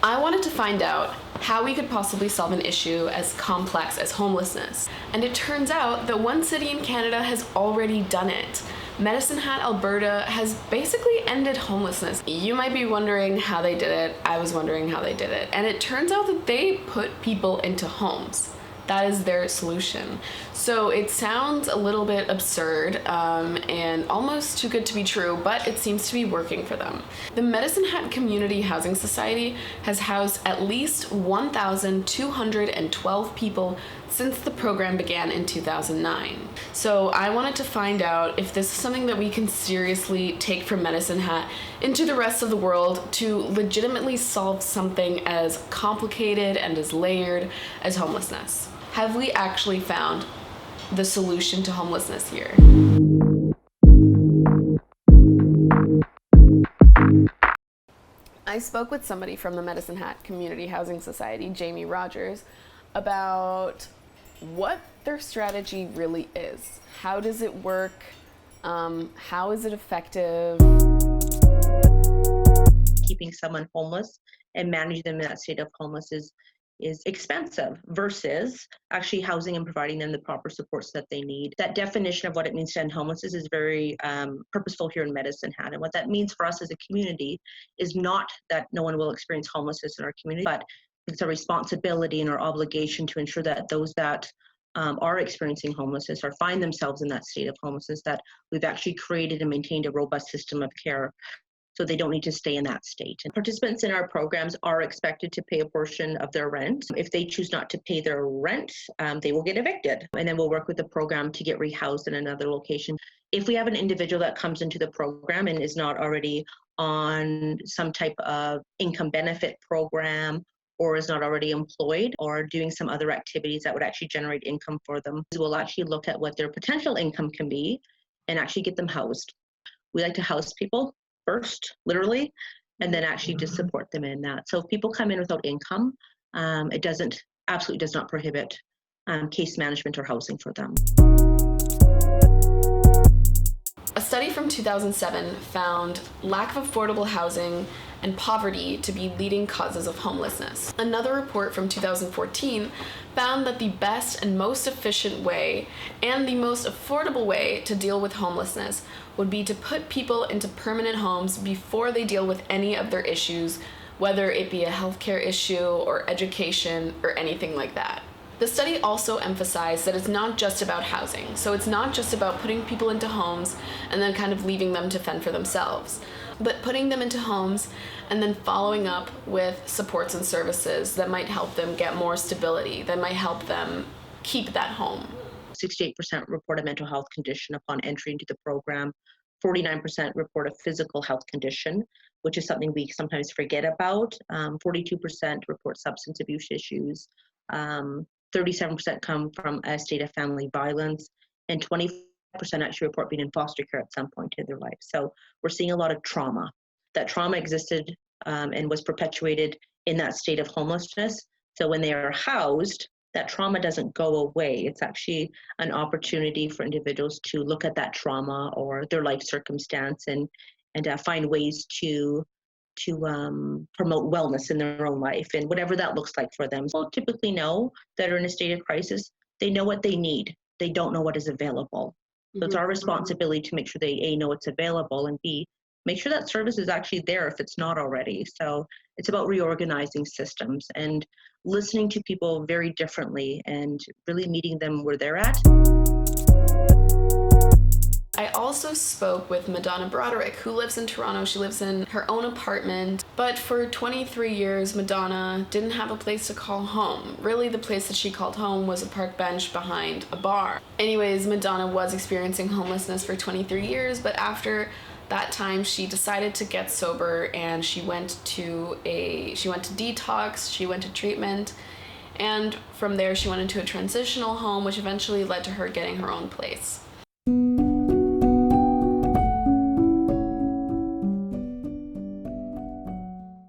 I wanted to find out how we could possibly solve an issue as complex as homelessness. And it turns out that one city in Canada has already done it. Medicine Hat, Alberta has basically ended homelessness. You might be wondering how they did it. I was wondering how they did it. And it turns out that they put people into homes. That is their solution. So it sounds a little bit absurd and almost too good to be true, but it seems to be working for them. The Medicine Hat Community Housing Society has housed at least 1,212 people since the program began in 2009. So I wanted to find out if this is something that we can seriously take from Medicine Hat into the rest of the world to legitimately solve something as complicated and as layered as homelessness. Have we actually found the solution to homelessness here? I spoke with somebody from the Medicine Hat Community Housing Society, Jamie Rogers, about what their strategy really is. How does it work? How is it effective? Keeping someone homeless and managing them in that state of homelessness is expensive versus actually housing and providing them the proper supports that they need. That definition of what it means to end homelessness is very purposeful here in Medicine Hat. And what that means for us as a community is not that no one will experience homelessness in our community, but it's a responsibility and our obligation to ensure that those that are experiencing homelessness or find themselves in that state of homelessness, that we've actually created and maintained a robust system of care so they don't need to stay in that state. And participants in our programs are expected to pay a portion of their rent. If they choose not to pay their rent, they will get evicted. And then we'll work with the program to get rehoused in another location. If we have an individual that comes into the program and is not already on some type of income benefit program or is not already employed or doing some other activities that would actually generate income for them, we'll actually look at what their potential income can be and actually get them housed. We like to house people first, literally, and then actually just support them in that. So if people come in without income, it absolutely does not prohibit case management or housing for them. A study from 2007 found lack of affordable housing and poverty to be leading causes of homelessness. Another report from 2014 found that the best and most efficient way and the most affordable way to deal with homelessness would be to put people into permanent homes before they deal with any of their issues, whether it be a healthcare issue or education or anything like that. The study also emphasized that it's not just about housing. So it's not just about putting people into homes and then kind of leaving them to fend for themselves, but putting them into homes and then following up with supports and services that might help them get more stability, that might help them keep that home. 68% report a mental health condition upon entry into the program. 49% report a physical health condition, which is something we sometimes forget about. 42% report substance abuse issues. 37% come from a state of family violence, and 20% actually report being in foster care at some point in their life. So we're seeing a lot of trauma. That trauma existed and was perpetuated in that state of homelessness. So when they are housed, that trauma doesn't go away. It's actually an opportunity for individuals to look at that trauma or their life circumstance and find ways to promote wellness in their own life and whatever that looks like for them. People typically know that are in a state of crisis. They know what they need. They don't know what is available. So it's our responsibility to make sure they A, know it's available, and B, make sure that service is actually there if it's not already. So it's about reorganizing systems and listening to people very differently and really meeting them where they're at. I also spoke with Madona Broderick, who lives in Toronto. She lives in her own apartment, but for 23 years, Madona didn't have a place to call home. Really, the place that she called home was a park bench behind a bar. Anyways, Madona was experiencing homelessness for 23 years, but after that time, she decided to get sober, and she went to detox, she went to treatment, and from there, she went into a transitional home, which eventually led to her getting her own place.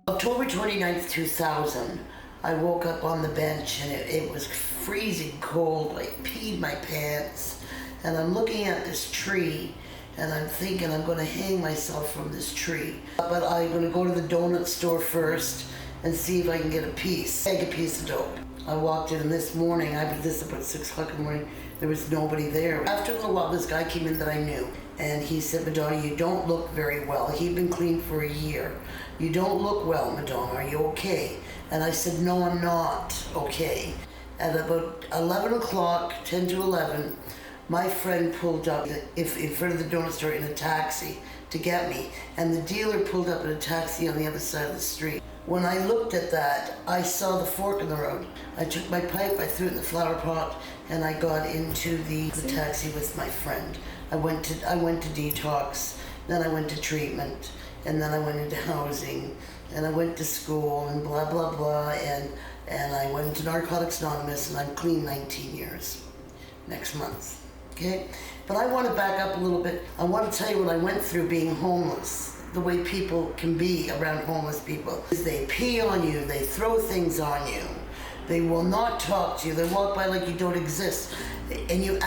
October 29th, 2000, I woke up on the bench and it was freezing cold. I peed my pants, and I'm looking at this tree and I'm thinking I'm going to hang myself from this tree. But I'm going to go to the donut store first and see if I can get a piece, bag a piece of dope. I walked in this morning, I did this about 6 o'clock in the morning, there was nobody there. After a little while, this guy came in that I knew, and he said, Madonna, you don't look very well. He'd been clean for a year. You don't look well, Madonna, are you okay? And I said, no, I'm not okay. At about 11 o'clock, 10 to 11, my friend pulled up in front of the donut store in a taxi to get me, and the dealer pulled up in a taxi on the other side of the street. When I looked at that, I saw the fork in the road. I took my pipe, I threw it in the flower pot, and I got into the taxi with my friend. I went to detox, then I went to treatment, and then I went into housing, and I went to school, and blah, blah, blah, and I went into Narcotics Anonymous, and I'm clean 19 years next month, okay? But I want to back up a little bit. I want to tell you what I went through being homeless. The way people can be around homeless people is they pee on you, they throw things on you, they will not talk to you, they walk by like you don't exist, and you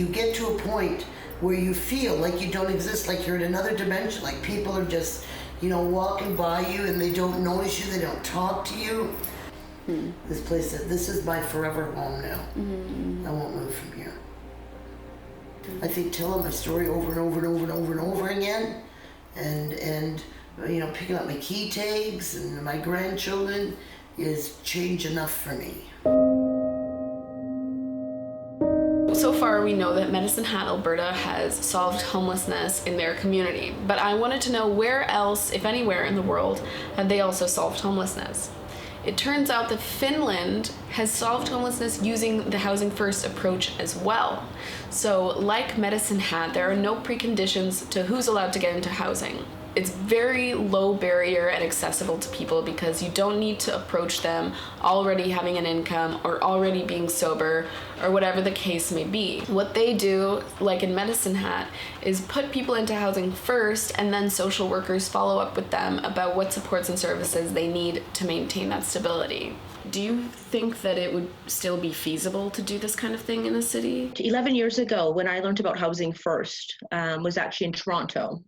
get to a point where you feel like you don't exist, like you're in another dimension, like people are just, walking by you and they don't notice you, they don't talk to you. This is my forever home now. I won't move from here. I think telling my story over and over and over and over and over again, and picking up my key tags and my grandchildren is change enough for me. So far, we know that Medicine Hat, Alberta has solved homelessness in their community, but I wanted to know where else, if anywhere in the world, have they also solved homelessness. It turns out that Finland has solved homelessness using the housing first approach as well. So, like Medicine Hat, there are no preconditions to who's allowed to get into housing. It's very low barrier and accessible to people because you don't need to approach them already having an income or already being sober or whatever the case may be. What they do, like in Medicine Hat, is put people into housing first, and then social workers follow up with them about what supports and services they need to maintain that stability. Do you think that it would still be feasible to do this kind of thing in a city? 11 years ago, when I learned about Housing First, was actually in Toronto.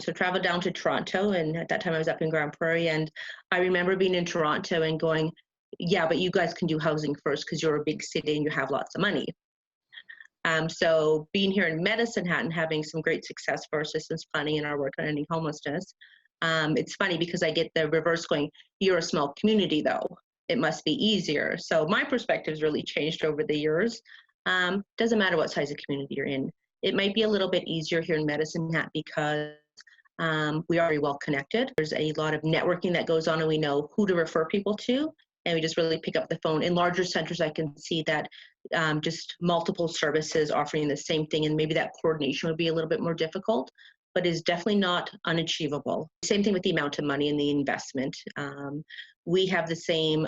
So traveled down to Toronto, and at that time I was up in Grand Prairie, and I remember being in Toronto and going, yeah, but you guys can do Housing First because you're a big city and you have lots of money. So being here in Medicine Hat and having some great success for assistance planning in our work on ending homelessness, it's funny because I get the reverse going, you're a small community though, it must be easier. So my perspective's really changed over the years. Doesn't matter what size of community you're in. It might be a little bit easier here in Medicine Hat because we are very well connected. There's a lot of networking that goes on, and we know who to refer people to, and we just really pick up the phone. In larger centers, I can see that just multiple services offering the same thing, and maybe that coordination would be a little bit more difficult, but is definitely not unachievable. Same thing with the amount of money and the investment. We have the same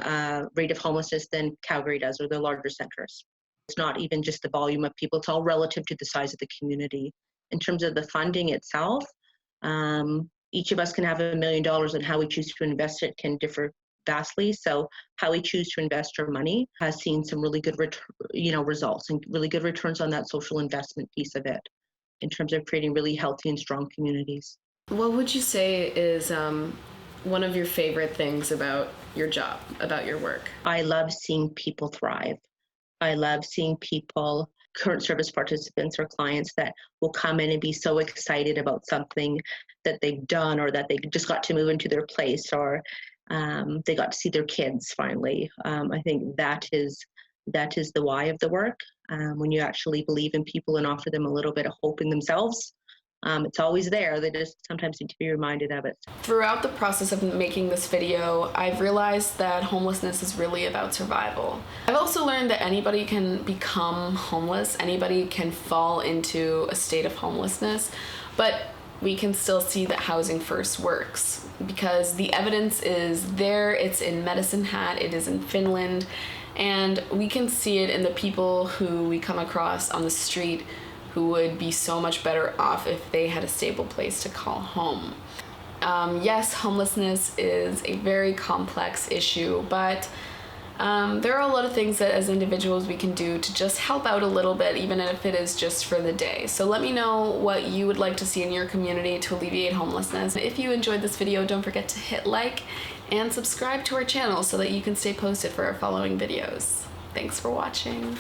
rate of homelessness than Calgary does, or the larger centers. It's not even just the volume of people, it's all relative to the size of the community. In terms of the funding itself, each of us can have $1 million, and how we choose to invest it can differ vastly. So how we choose to invest our money has seen some really good results and really good returns on that social investment piece of it in terms of creating really healthy and strong communities. What would you say is one of your favorite things about your job, about your work? I love seeing people thrive. I love seeing people, current service participants or clients, that will come in and be so excited about something that they've done, or that they just got to move into their place, or they got to see their kids finally. I think that is the why of the work. When you actually believe in people and offer them a little bit of hope in themselves, it's always there. They just sometimes need to be reminded of it. Throughout the process of making this video, I've realized that homelessness is really about survival. I've also learned that anybody can become homeless, anybody can fall into a state of homelessness, but we can still see that Housing First works because the evidence is there. It's in Medicine Hat, it is in Finland, and we can see it in the people who we come across on the street who would be so much better off if they had a stable place to call home. Yes, homelessness is a very complex issue, but there are a lot of things that as individuals we can do to just help out a little bit, even if it is just for the day. So let me know what you would like to see in your community to alleviate homelessness. If you enjoyed this video, don't forget to hit like and subscribe to our channel so that you can stay posted for our following videos. Thanks for watching.